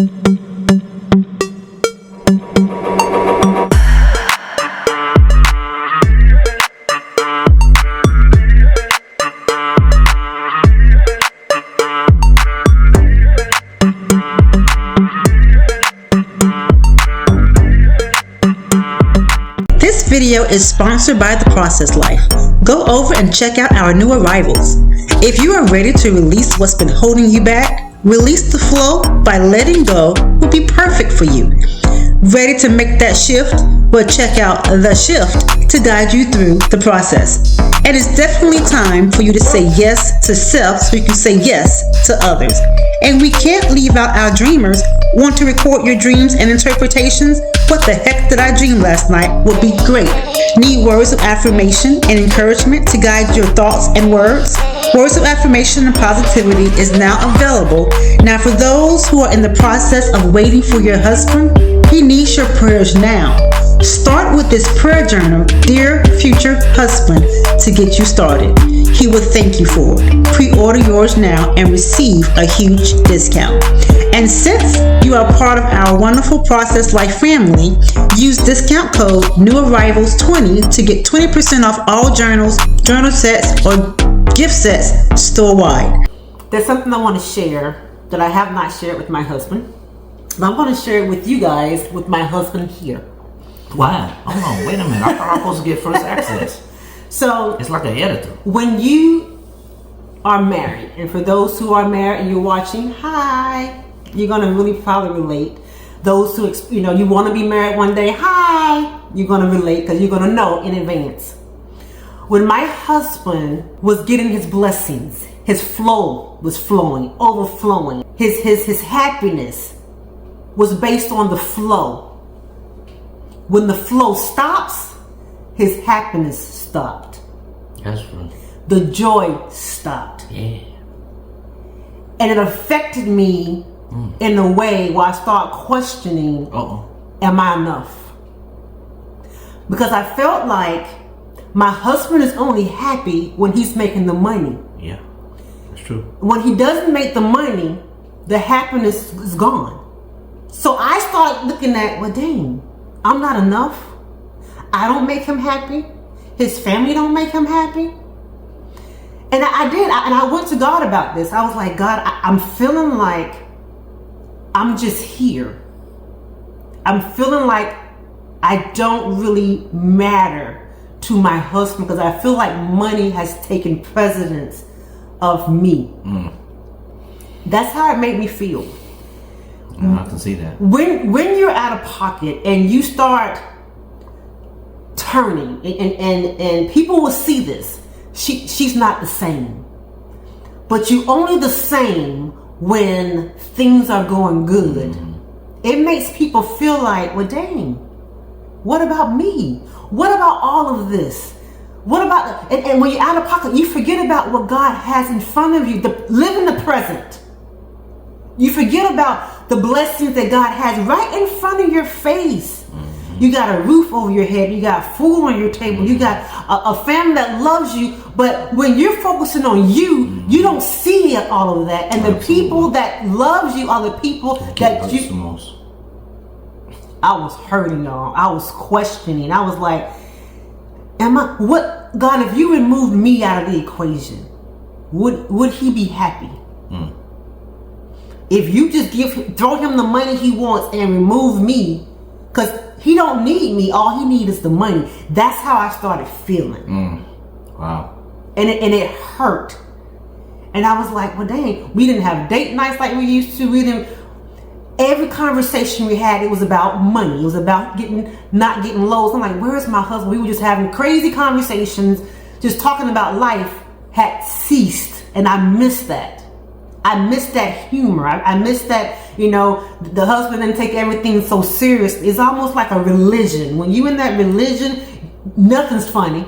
This video is sponsored by The Process Life. Go over and check out our new arrivals. If you are ready to release what's been holding you back, release the flow by letting go will be perfect for you. Ready to make that shift? Well, check out The Shift to guide you through the process. And it's definitely time for you to say yes to self so you can say yes to others. And we can't leave out our dreamers. Want to record your dreams and interpretations? What the heck did I dream last night would be great. Need words of affirmation and encouragement to guide your thoughts and words? Words of affirmation and positivity is now available. Now for those who are in the process of waiting for your husband, he needs your prayers now. Start with this prayer journal, Dear Future Husband, to get you started. He will thank you for it. Pre-order yours now and receive a huge discount. And since you are part of our wonderful Process Life family, use discount code NEWARRIVALS20 to get 20% off all journals, journal sets, or gift sets store-wide. There's something I want to share that I have not shared with my husband. And I'm going to share it with you guys with my husband here. Why? Hold on, wait a minute. I thought I was supposed to get first access. So It's like an editor. when you are married, and for those who are married and you're watching, hi, you're going to really probably relate. Those who, you want to be married one day, hi, you're going to relate because you're going to know in advance. When my husband was getting his blessings, his flow was flowing, overflowing. His happiness was based on the flow. When the flow stops, his happiness stopped. That's right. The joy stopped. Yeah. And it affected me in a way where I start questioning, am I enough? Because I felt like my husband is only happy when he's making the money. Yeah, that's true. When he doesn't make the money, the happiness is gone. So I started looking at, well, dang, I'm not enough. I don't make him happy. His family don't make him happy. And I did. And I went to God about this. I was like, God, I'm feeling like I'm just here. I'm feeling like I don't really matter to my husband because I feel like money has taken precedence of me. That's how it made me feel. I can see that. When you're out of pocket and you start turning and people will see this, she's not the same. But you only the same when things are going good. It makes people feel like, well, dang, what about me? What about all of this? What about, and when you're out of pocket, you forget about what God has in front of you. Live in the present. You forget about the blessings that God has right in front of your face. You got a roof over your head. You got food on your table. You got a family that loves you. But when you're focusing on you, you don't see all of that. And the people that loves you are the people that you... The most. I was hurting, y'all. I was questioning. I was like, God, if you removed me out of the equation, would he be happy? If you just throw him the money he wants and remove me, because he don't need me, all he needs is the money. That's how I started feeling. Wow. And it hurt. And I was like, well, dang, we didn't have date nights like we used to. Every conversation we had, it was about money. It was about not getting lows. I'm like, where's my husband? We were just having crazy conversations, just talking about life had ceased. And I missed that. I missed that humor. I missed that, the husband didn't take everything so serious. It's almost like a religion. When you in that religion, nothing's funny.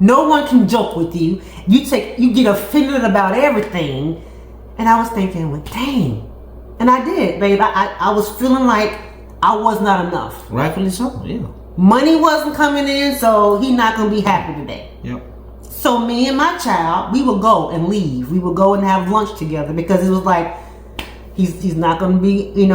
No one can joke with you. You get offended about everything. And I was thinking, well, dang. And I did, babe. I was feeling like I was not enough. Rightfully so, yeah. Money wasn't coming in, so he's not going to be happy today. Yep. So me and my child, we would go and leave. We would go and have lunch together because it was like, He's not going to be, in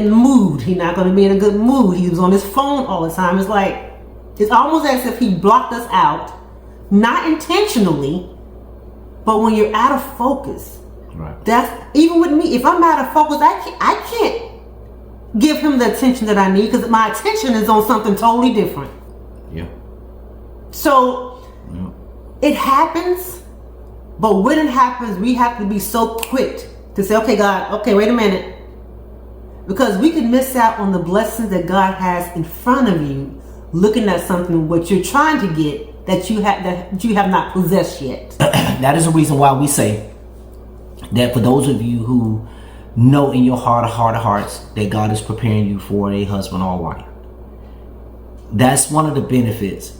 the mood. He's not going to be in a good mood. He was on his phone all the time. It's almost as if he blocked us out, not intentionally, but when you're out of focus. Right. That's even with me. If I'm out of focus, I can't give him the attention that I need because my attention is on something totally different. Yeah. So it happens, but when it happens, we have to be so quick to say, okay, God, okay, wait a minute. Because we can miss out on the blessings that God has in front of you, looking at something what you're trying to get that you have not possessed yet. That is the reason why we say that for those of you who know in your heart of hearts that God is preparing you for a husband or wife, that's one of the benefits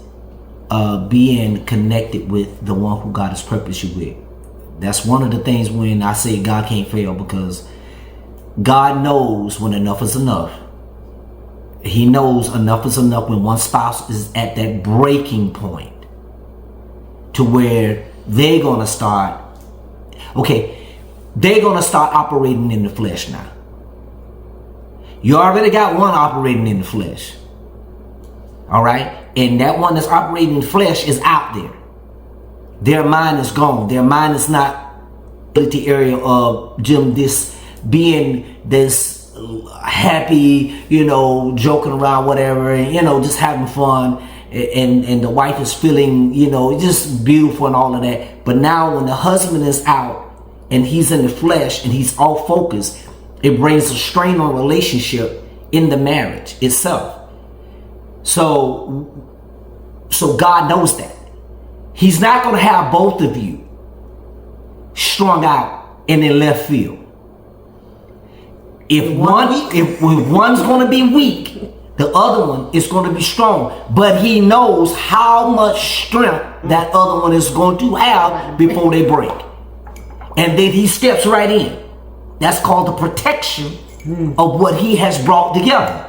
of being connected with the one who God has purposed you with. That's one of the things when I say God can't fail, because God knows when enough is enough. He knows enough is enough when one spouse is at that breaking point to where they're going to start operating in the flesh now. You already got one operating in the flesh. All right? And that one that's operating in the flesh is out there. Their mind is gone. Their mind is not in the area of being this happy, joking around, whatever, and, just having fun. And the wife is feeling, just beautiful and all of that. But now when the husband is out and he's in the flesh and he's all focused, it brings a strain on relationship in the marriage itself. So God knows that. He's not going to have both of you strung out and in left field. If one's going to be weak, the other one is going to be strong. But he knows how much strength that other one is going to have before they break. And then he steps right in. That's called the protection of what he has brought together.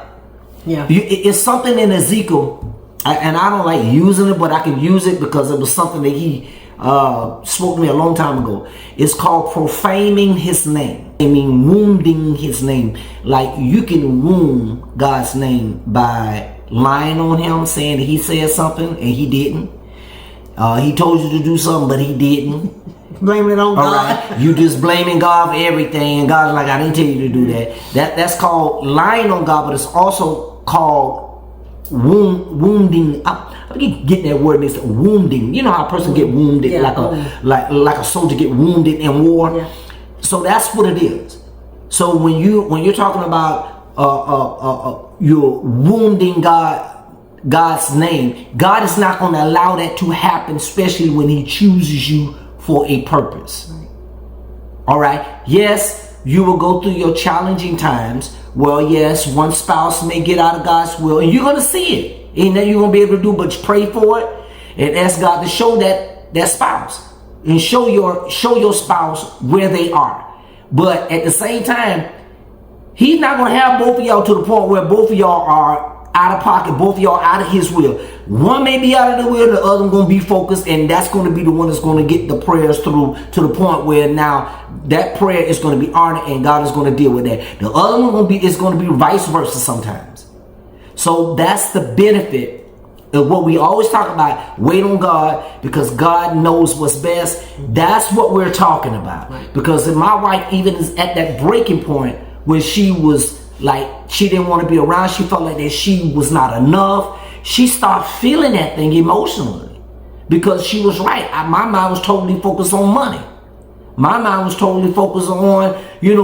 Yeah. It's something in Ezekiel, and I don't like using it, but I can use it because it was something that he spoke to me a long time ago. It's called profaning his name. I mean, wounding his name. Like, you can wound God's name by lying on him, saying that he said something and he didn't. He told you to do something, but he didn't. Blaming it on God. All right. You just blaming God for everything, and God's like, I didn't tell you to do that. That's called lying on God, but it's also called wounding. I keep getting that word mixed up. Wounding. You know how a person get wounded, like a soldier get wounded in war. Yeah. So that's what it is. So when you're talking about you're wounding God's name, God is not going to allow that to happen, especially when He chooses you for a purpose. Right. All right. Yes, you will go through your challenging times. Well, yes, one spouse may get out of God's will, and you're going to see it. Ain't nothing you're going to be able to do but pray for it and ask God to show that spouse and show your spouse where they are. But at the same time, He's not going to have both of y'all to the point where both of y'all are out of pocket, both of y'all out of His will. One may be out of the will, the other going to be focused, and that's going to be the one that's going to get the prayers through to the point where now that prayer is going to be honored and God is going to deal with that. The other one is going to be vice versa sometimes. So that's the benefit of what we always talk about. Wait on God, because God knows what's best. That's what we're talking about. Right. Because if my wife even is at that breaking point when she was like, she didn't want to be around, she felt like that she was not enough, she started feeling that thing emotionally, because she was right. My mind was totally focused on money. My mind was totally focused on,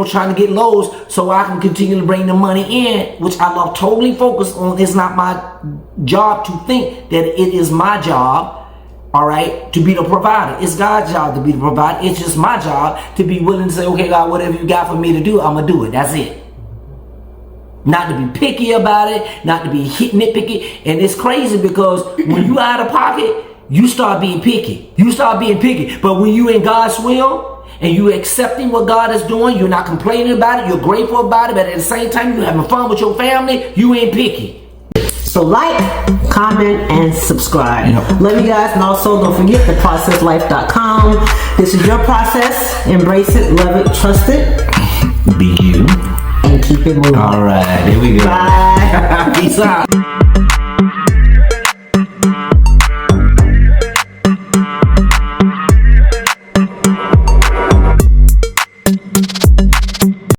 trying to get lows so I can continue to bring the money in, which I love totally focused on. It's not my job to think that it is my job, all right, to be the provider. It's God's job to be the provider. It's just my job to be willing to say, okay, God, whatever you got for me to do, I'm going to do it. That's it. Not to be picky about it, not to be nitpicky. And it's crazy because when you out of pocket, you start being picky. But when you in God's will and you accepting what God is doing, you're not complaining about it, you're grateful about it, but at the same time you're having fun with your family, you ain't picky. So like, comment, and subscribe. Love you guys, and also don't forget theprocesslife.com. This is your process. Embrace it, love it, trust it. Be you. And keep it moving. All right, here we go. Bye. Peace out.